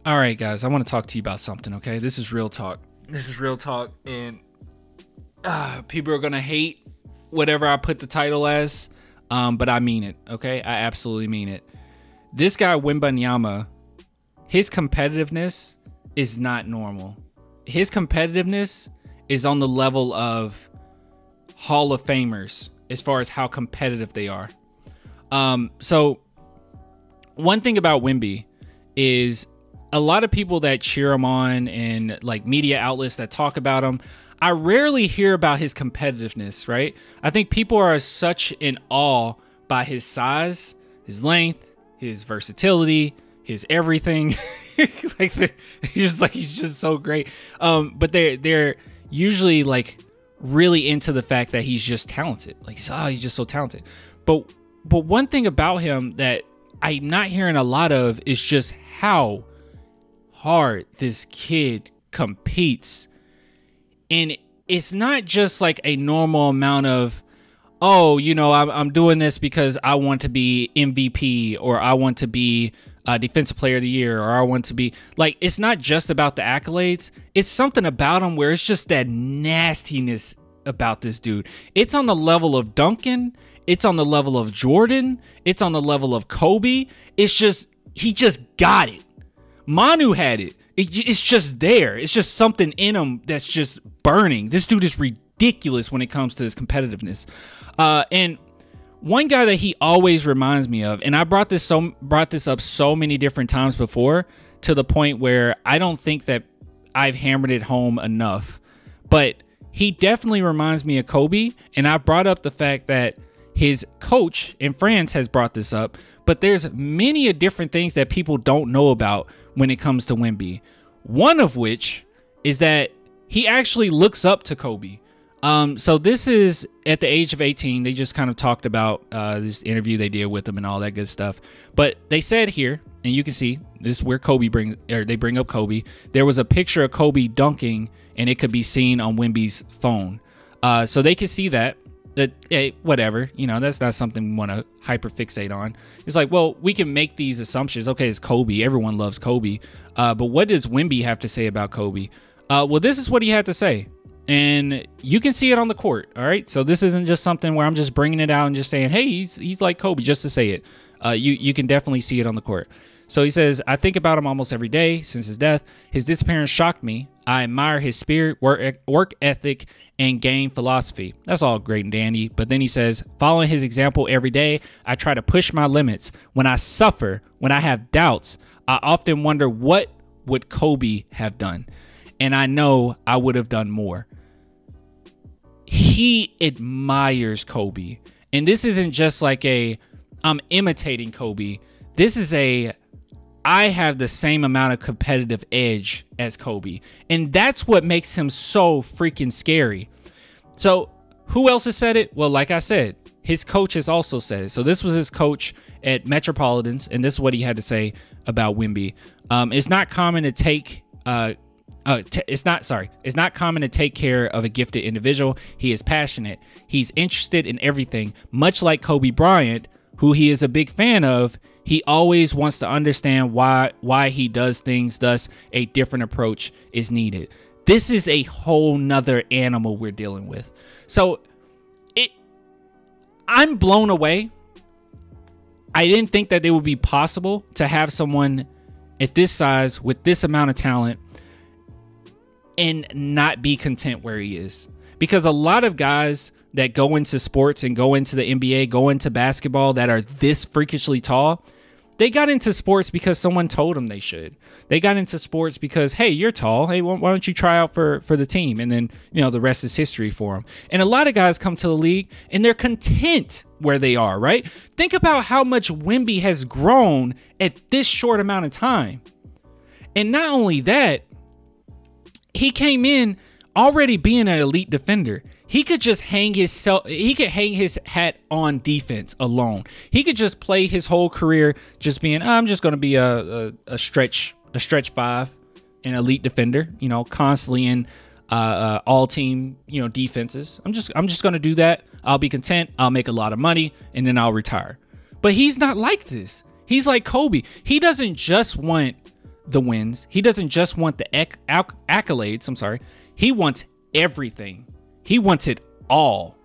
All right, guys, I want to talk to you about something, okay? This is real talk. This is real talk, and people are going to hate whatever I put the title as, but I mean it, okay? I absolutely mean it. This guy, Wembanyama, his competitiveness is not normal. His competitiveness is on the level of Hall of Famers as far as how competitive they are. So one thing about Wemby is a lot of people that cheer him on and like media outlets that talk about him, I rarely hear about his competitiveness, right? I think people are such in awe by his size, his length, his versatility, his everything. He's just so great. But they're usually like really into the fact that he's just talented. Like, he's just so talented. But one thing about him that I'm not hearing a lot of is just how hard this kid competes. And it's not just like a normal amount of, oh, you know, I'm doing this because I want to be MVP, or I want to be defensive player of the year, or I want to be like, it's not just about the accolades. It's something about him where it's just that nastiness about this dude. It's on the level of Duncan. It's on the level of Jordan. It's on the level of Kobe. It's just, he just got it. Manu had it. It's just there. It's just something in him that's just burning. This dude is ridiculous when it comes to his competitiveness. And one guy that he always reminds me of, and I brought this up so many different times before, to the point where I don't think that I've hammered it home enough, but he definitely reminds me of Kobe. And I brought up the fact that his coach in France has brought this up, but there's many different things that people don't know about when it comes to Wemby. One of which is that he actually looks up to Kobe. So this is at the age of 18. They just kind of talked about this interview they did with him and all that good stuff. But they said here, and you can see this is where they bring up Kobe. There was a picture of Kobe dunking, and it could be seen on Wemby's phone. So they could see that. Hey, whatever, you know, that's not something we want to hyperfixate on. It's like, well, we can make these assumptions. Okay, it's Kobe. Everyone loves Kobe. But what does Wemby have to say about Kobe? Well, this is what he had to say. And you can see it on the court, all right? So this isn't just something where I'm just bringing it out and just saying, hey, he's like Kobe, just to say it. You can definitely see it on the court. So he says, I think about him almost every day since his death. His disappearance shocked me. I admire his spirit, work ethic, and game philosophy. That's all great and dandy. But then he says, following his example every day, I try to push my limits. When I suffer, when I have doubts, I often wonder, what would Kobe have done? And I know I would have done more. He admires Kobe. And this isn't just like I'm imitating Kobe. This is I have the same amount of competitive edge as Kobe. And that's what makes him so freaking scary. So who else has said it? Well, like I said, his coach has also said it. So this was his coach at Metropolitans, and this is what he had to say about Wemby. It's not common to take it's not common to take care of a gifted individual. He is passionate. He's interested in everything. Much like Kobe Bryant, who he is a big fan of, he always wants to understand why he does things. Thus, a different approach is needed. This is a whole nother animal we're dealing with. So I'm blown away. I didn't think that it would be possible to have someone at this size with this amount of talent and not be content where he is. Because a lot of guys that go into sports and go into the NBA, go into basketball, that are this freakishly tall, they got into sports because someone told them they should. They got into sports because, hey, you're tall. Hey, why don't you try out for the team? And then, you know, the rest is history for them. And a lot of guys come to the league and they're content where they are, right? Think about how much Wemby has grown at this short amount of time. And not only that, he came in already being an elite defender. He could just hang his hat on defense alone. He could just play his whole career just being, I'm just going to be a stretch five, an elite defender, you know, constantly in all team, you know, defenses. I'm just going to do that. I'll be content. I'll make a lot of money and then I'll retire. But he's not like this. He's like Kobe. He doesn't just want the wins. He doesn't just want the accolades. I'm sorry. He wants everything. He wants it all.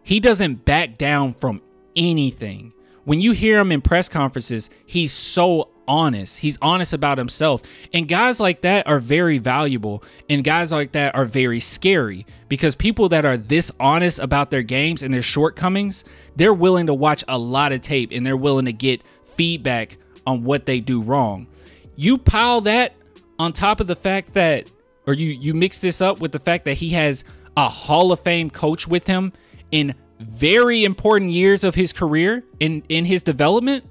He doesn't back down from anything. When you hear him in press conferences, he's so honest. He's honest about himself. And guys like that are very valuable. And guys like that are very scary, because people that are this honest about their games and their shortcomings, they're willing to watch a lot of tape and they're willing to get feedback on what they do wrong. You pile that on top of the fact that, or you mix this up with the fact that he has a Hall of Fame coach with him in very important years of his career, in his development.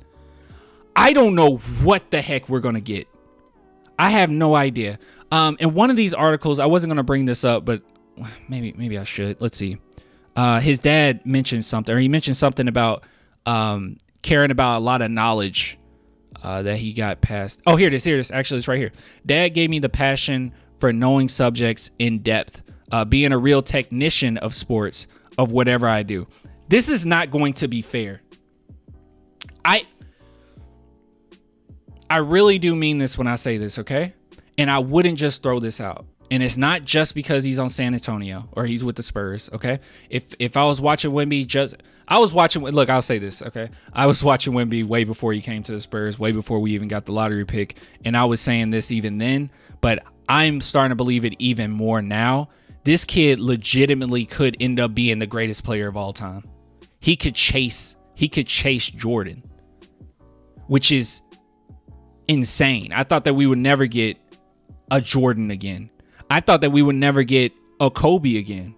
I don't know what the heck we're going to get. I have no idea. In one of these articles, I wasn't going to bring this up, but maybe I should. Let's see. His dad mentioned something, or he mentioned something about caring about a lot of knowledge that he got past. Oh, here it is. Actually, it's right here. Dad gave me the passion for knowing subjects in depth, being a real technician of sports, of whatever I do. This is not going to be fair. I really do mean this when I say this, okay? And I wouldn't just throw this out. And it's not just because he's on San Antonio or he's with the Spurs, okay? If I was watching Wemby, look, I'll say this, okay? I was watching Wemby way before he came to the Spurs, way before we even got the lottery pick. And I was saying this even then, but I'm starting to believe it even more now. This kid legitimately could end up being the greatest player of all time. He could chase Jordan, which is insane. I thought that we would never get a Jordan again. I thought that we would never get a Kobe again.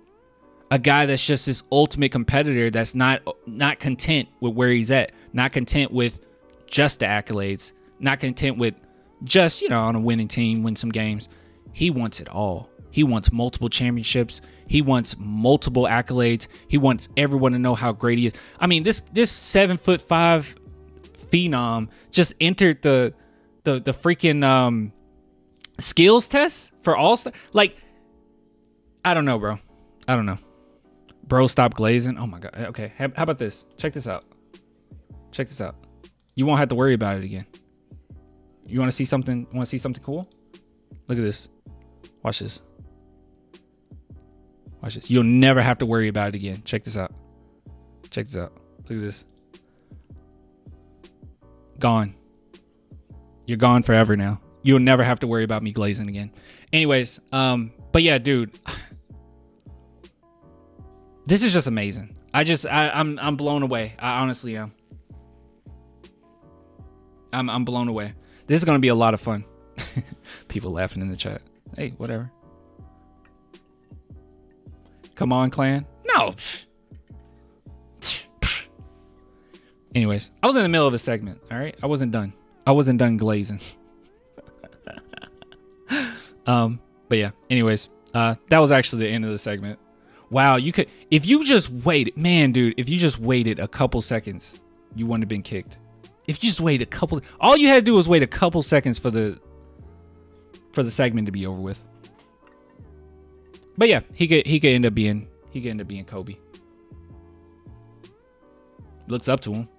A guy that's just this ultimate competitor, that's not content with where he's at, not content with just the accolades, not content with just, on a winning team, win some games. He wants it all. He wants multiple championships. He wants multiple accolades. He wants everyone to know how great he is. I mean, this 7'5" phenom just entered the freaking skills test for All-Star. Like, I don't know, bro. I don't know. Bro, stop glazing. Oh my God. Okay. How about this? Check this out. Check this out. You won't have to worry about it again. You want to see something? Want to see something cool? Look at this. Watch this. Watch this. You'll never have to worry about it again. Check this out. Check this out. Look at this. Gone. You're gone forever now. You'll never have to worry about me glazing again. Anyways, but yeah, dude. This is just amazing. I'm blown away. I honestly am. I'm blown away. This is gonna be a lot of fun. People laughing in the chat. Hey, whatever. Come on, clan. No. Anyways, I was in the middle of a segment. All right, I wasn't done. I wasn't done glazing. But yeah. Anyways, that was actually the end of the segment. Wow, you could, if you just waited, man, dude, if you just waited a couple seconds, you wouldn't have been kicked. If you just wait a couple, all you had to do was wait a couple seconds for the segment to be over with. But yeah, he could end up being Kobe. Looks up to him.